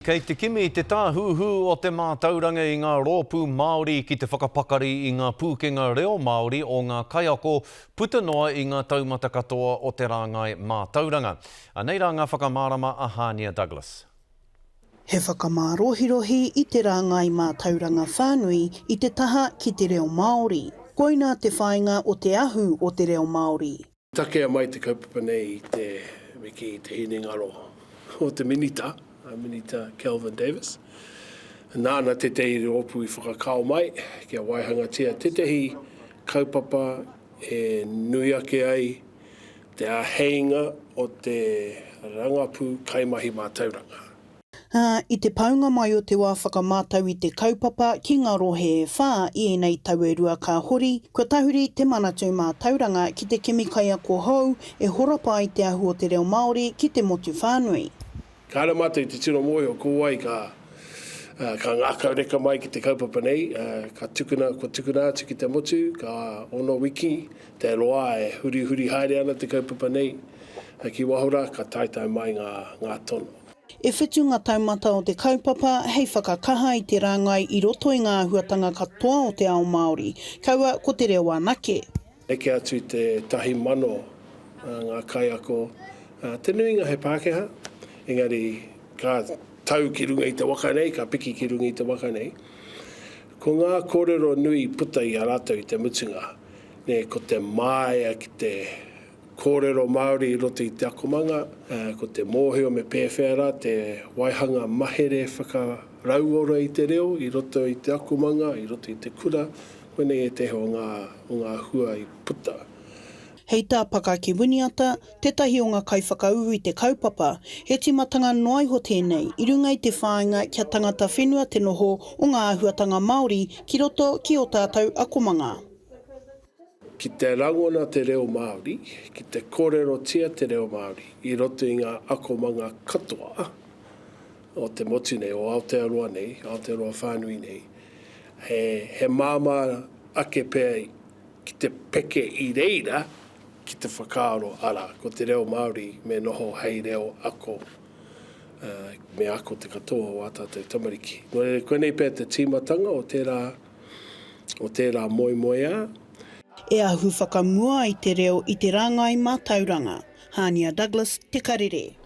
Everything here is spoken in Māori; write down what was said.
Kei te kimi i te tāhuhu o te mātauranga i ngā rōpū Māori ki te whakapakari i ngā pūkenga reo Māori o ngā kaiako puta noa i ngā taumata katoa o te rāngai mātauranga. Nei rā ngā whakamārama a Hania Douglas. He whakamārohirohi i te rāngai mātauranga whānui i te taha ki te reo Māori. Koina te whāinga o te ahu o te reo Māori. Takea mai te kaupapa nei i te wiki i te hinengaro o te minita. Minita Kelvin Davis. Nāna te te rōpū i whakakao mai, kia waihanga tia te tehi kaupapa e nui ake ai te aheinga o te rangapū kaimahi mātauranga. I te paunga mai o te wā whakamātau i te kaupapa ki ngā rohe e whā i enei tau e rua ka hori, kua tahuri te manatu mātauranga ki te kimi kaiako hou e horapa i te ahu o te reo Māori ki te motu whānui. Ka ara mata i te tino moe o kōwai ka ngākau reka mai ki te kaupapa nei, ka tukuna atu ki te motu, ka ono wiki, te loa e huri haere ana te kaupapa nei, ki wahora ka taitai mai ngā tono. E whitu ngā taumata o te kaupapa, hei whakakaha i te rāngai i roto i ngā huatanga katoa o te ao Māori. Kaua ko te reo anake. Eke atu i te tahi mano ngā kaiako, te nuinga he Pākehā, engari ka tau ki runga i te waka nei, ka piki ki runga i te waka nei. Ko ngā kōrero nui puta i a rātou i te mutunga, ko te māia ki te kōrero Māori i roto i te akomanga, ko te mōhio me pēwhera, te waihanga mahere whakarauora i te reo, i roto i te akomanga, i roto i te kura, koenei e te o ngā hua i puta. Hei tā paka ki winiata, tetahi o ngā kaiwhakau i te kaupapa, he timatanga noaiho tēnei, i runga i te whāinga kia tangata whenua te noho o ngā ahuatanga Māori ki roto ki o tātou akomanga. Ki te rangona te reo Māori, ki te kōrero tia te reo Māori, i roto i ngā akomanga katoa o te motu nei, o Aotearoa nei, Aotearoa whānui nei, he māma ake pēr ki te peke i reira, ki te whakaaro ara, ko te reo Māori me noho hei reo ako, me ako te katoa o ātātou tamariki. Koenei pēr te tīmatanga o tērā moemoea. E ahu whakamua i te reo i te rāngai mātauranga. Hania Douglas, Te Karere.